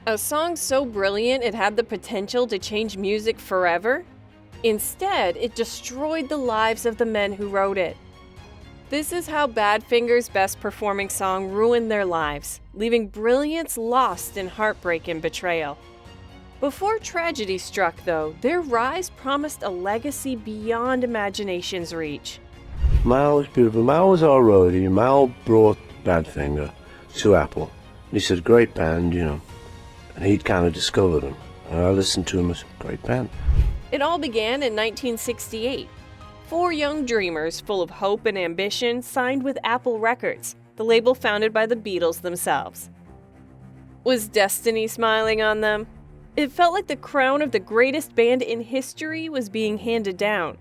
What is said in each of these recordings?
A song so brilliant it had the potential to change music forever? Instead, it destroyed the lives of the men who wrote it. This is how Badfinger's best-performing song ruined their lives, leaving brilliance lost in heartbreak and betrayal. Before tragedy struck, though, their rise promised a legacy beyond imagination's reach. Mal was beautiful. Mal was our roadie. Mal brought Badfinger to Apple. He said, great band, and he'd kind of discovered him. And I listened to him as a great band. It all began in 1968. 4 young dreamers full of hope and ambition signed with Apple Records, the label founded by the Beatles themselves. Was destiny smiling on them? It felt like the crown of the greatest band in history was being handed down.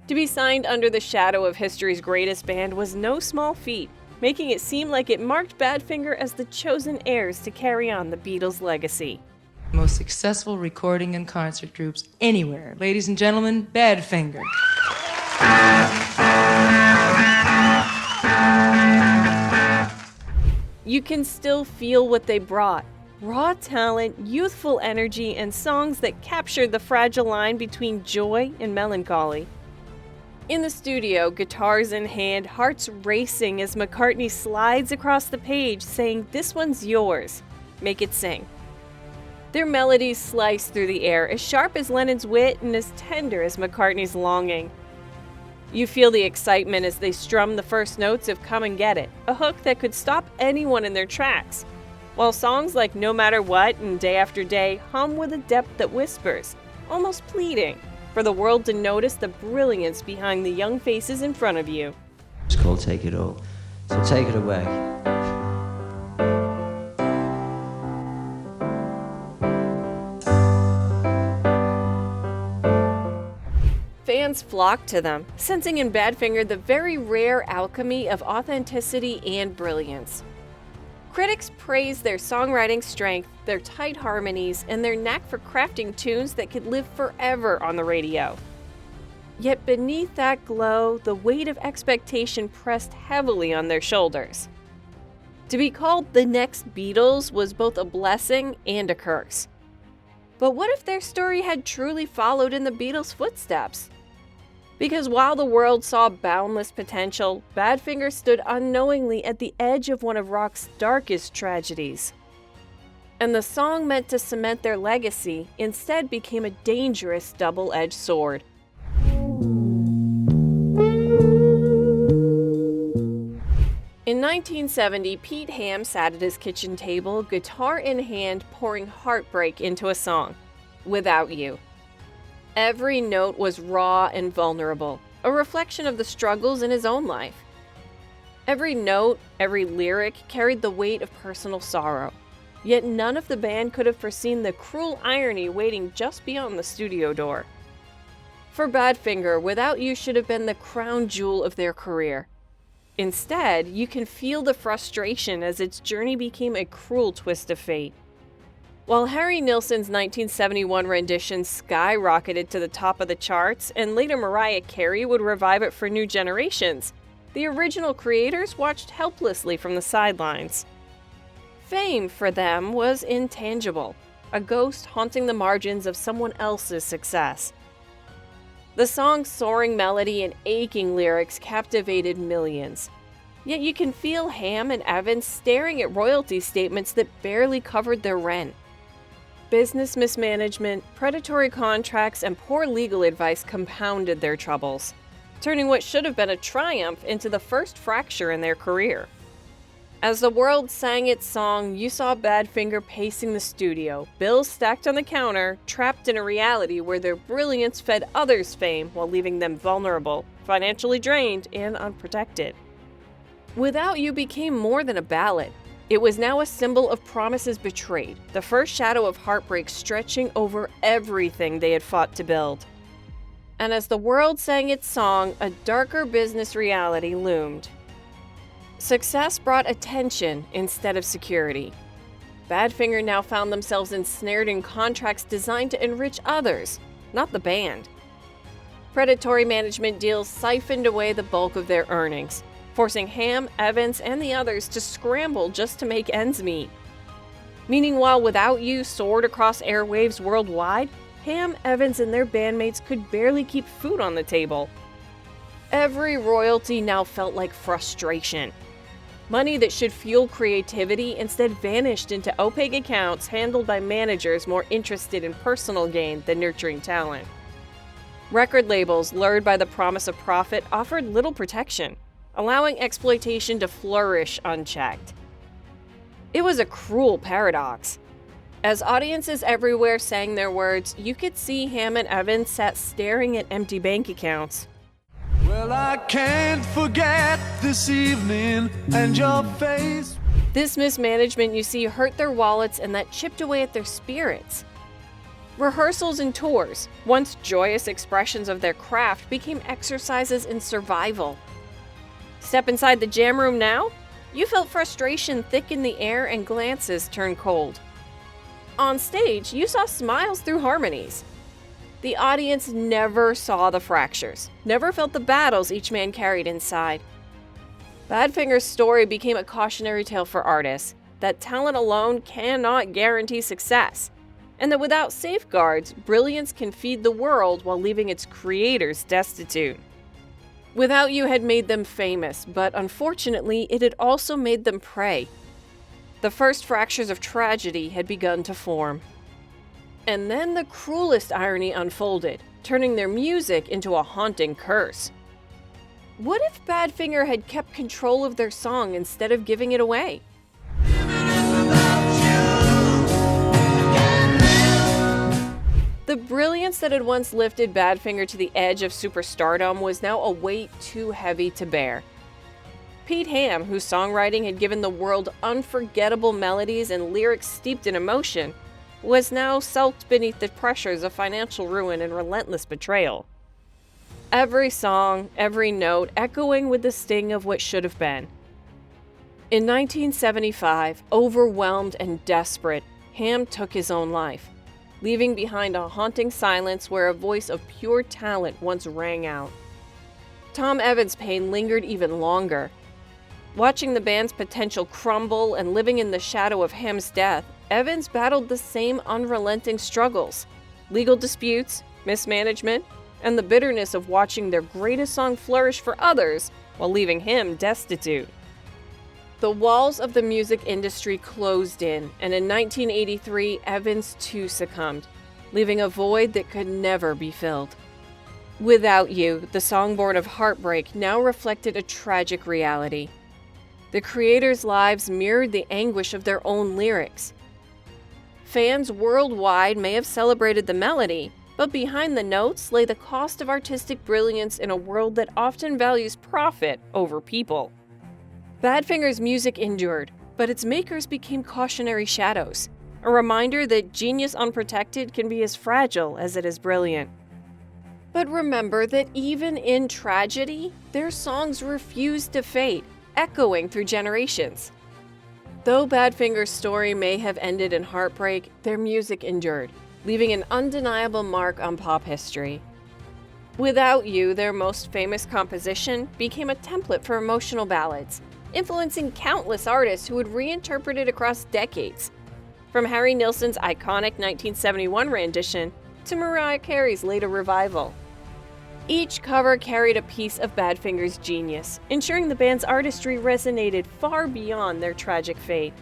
To be signed under the shadow of history's greatest band was no small feat, making it seem like it marked Badfinger as the chosen heirs to carry on the Beatles' legacy. Most successful recording and concert groups anywhere. Ladies and gentlemen, Badfinger. You can still feel what they brought. Raw talent, youthful energy, and songs that captured the fragile line between joy and melancholy. In the studio, guitars in hand, hearts racing as McCartney slides across the page saying, "This one's yours. Make it sing." Their melodies slice through the air, as sharp as Lennon's wit and as tender as McCartney's longing. You feel the excitement as they strum the first notes of Come and Get It, a hook that could stop anyone in their tracks, while songs like No Matter What and Day After Day hum with a depth that whispers, almost pleading, for the world to notice the brilliance behind the young faces in front of you. It's called Take It All, so take it away. Fans flocked to them, sensing in Badfinger the very rare alchemy of authenticity and brilliance. Critics praised their songwriting strength, their tight harmonies, and their knack for crafting tunes that could live forever on the radio. Yet beneath that glow, the weight of expectation pressed heavily on their shoulders. To be called the next Beatles was both a blessing and a curse. But what if their story had truly followed in the Beatles' footsteps? Because while the world saw boundless potential, Badfinger stood unknowingly at the edge of one of rock's darkest tragedies. And the song meant to cement their legacy instead became a dangerous double-edged sword. In 1970, Pete Ham sat at his kitchen table, guitar in hand, pouring heartbreak into a song, Without You. Every note was raw and vulnerable, a reflection of the struggles in his own life. Every note, every lyric carried the weight of personal sorrow, yet none of the band could have foreseen the cruel irony waiting just beyond the studio door. For Badfinger, Without You should have been the crown jewel of their career. Instead, you can feel the frustration as its journey became a cruel twist of fate. While Harry Nilsson's 1971 rendition skyrocketed to the top of the charts, and later Mariah Carey would revive it for new generations, the original creators watched helplessly from the sidelines. Fame, for them, was intangible, a ghost haunting the margins of someone else's success. The song's soaring melody and aching lyrics captivated millions. Yet you can feel Ham and Evans staring at royalty statements that barely covered their rent. Business mismanagement, predatory contracts, and poor legal advice compounded their troubles, turning what should have been a triumph into the first fracture in their career. As the world sang its song, you saw Badfinger pacing the studio, bills stacked on the counter, trapped in a reality where their brilliance fed others' fame while leaving them vulnerable, financially drained, and unprotected. Without You became more than a ballad. It was now a symbol of promises betrayed, the first shadow of heartbreak stretching over everything they had fought to build. And as the world sang its song, a darker business reality loomed. Success brought attention instead of security. Badfinger now found themselves ensnared in contracts designed to enrich others, not the band. Predatory management deals siphoned away the bulk of their earnings, forcing Ham, Evans, and the others to scramble just to make ends meet. meaning while Without You soared across airwaves worldwide, Ham, Evans, and their bandmates could barely keep food on the table. Every royalty now felt like frustration. Money that should fuel creativity instead vanished into opaque accounts handled by managers more interested in personal gain than nurturing talent. Record labels, lured by the promise of profit, offered little protection, allowing exploitation to flourish unchecked. It was a cruel paradox. As audiences everywhere sang their words, you could see Ham and Evans sat staring at empty bank accounts. Well, I can't forget this evening and your face. This mismanagement, you see, hurt their wallets and that chipped away at their spirits. Rehearsals and tours, once joyous expressions of their craft, became exercises in survival. Step inside the jam room now? You felt frustration thick in the air and glances turned cold. On stage, you saw smiles through harmonies. The audience never saw the fractures, never felt the battles each man carried inside. Badfinger's story became a cautionary tale for artists, that talent alone cannot guarantee success, and that without safeguards, brilliance can feed the world while leaving its creators destitute. Without You had made them famous, but unfortunately, it had also made them prey. The first fractures of tragedy had begun to form. And then the cruelest irony unfolded, turning their music into a haunting curse. What if Badfinger had kept control of their song instead of giving it away? The brilliance that had once lifted Badfinger to the edge of superstardom was now a weight too heavy to bear. Pete Ham, whose songwriting had given the world unforgettable melodies and lyrics steeped in emotion, was now sulked beneath the pressures of financial ruin and relentless betrayal. Every song, every note echoing with the sting of what should have been. In 1975, overwhelmed and desperate, Ham took his own life, leaving behind a haunting silence where a voice of pure talent once rang out. Tom Evans' pain lingered even longer. Watching the band's potential crumble and living in the shadow of Ham's death, Evans battled the same unrelenting struggles: legal disputes, mismanagement, and the bitterness of watching their greatest song flourish for others while leaving him destitute. The walls of the music industry closed in, and in 1983, Evans too succumbed, leaving a void that could never be filled. Without You, the song born of heartbreak, now reflected a tragic reality. The creators' lives mirrored the anguish of their own lyrics. Fans worldwide may have celebrated the melody, but behind the notes lay the cost of artistic brilliance in a world that often values profit over people. Badfinger's music endured, but its makers became cautionary shadows, a reminder that genius unprotected can be as fragile as it is brilliant. But remember that even in tragedy, their songs refused to fade, echoing through generations. Though Badfinger's story may have ended in heartbreak, their music endured, leaving an undeniable mark on pop history. Without You, their most famous composition, became a template for emotional ballads, influencing countless artists who would reinterpret it across decades, from Harry Nilsson's iconic 1971 rendition to Mariah Carey's later revival. Each cover carried a piece of Badfinger's genius, ensuring the band's artistry resonated far beyond their tragic fate.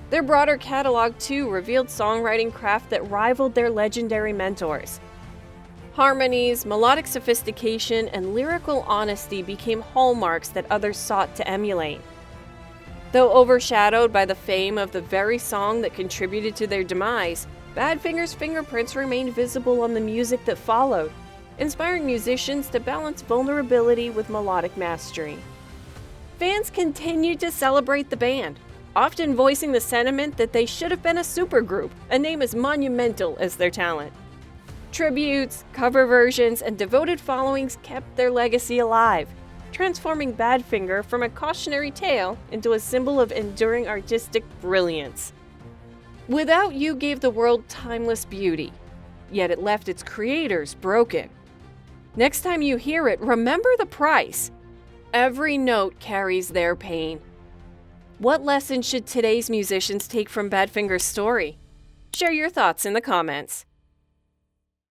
Their broader catalog, too, revealed songwriting craft that rivaled their legendary mentors. Harmonies, melodic sophistication, and lyrical honesty became hallmarks that others sought to emulate. Though overshadowed by the fame of the very song that contributed to their demise, Badfinger's fingerprints remained visible on the music that followed, inspiring musicians to balance vulnerability with melodic mastery. Fans continued to celebrate the band, often voicing the sentiment that they should have been a supergroup, a name as monumental as their talent. Tributes, cover versions, and devoted followings kept their legacy alive, transforming Badfinger from a cautionary tale into a symbol of enduring artistic brilliance. Without You gave the world timeless beauty, yet it left its creators broken. Next time you hear it, remember the price. Every note carries their pain. What lesson should today's musicians take from Badfinger's story? Share your thoughts in the comments.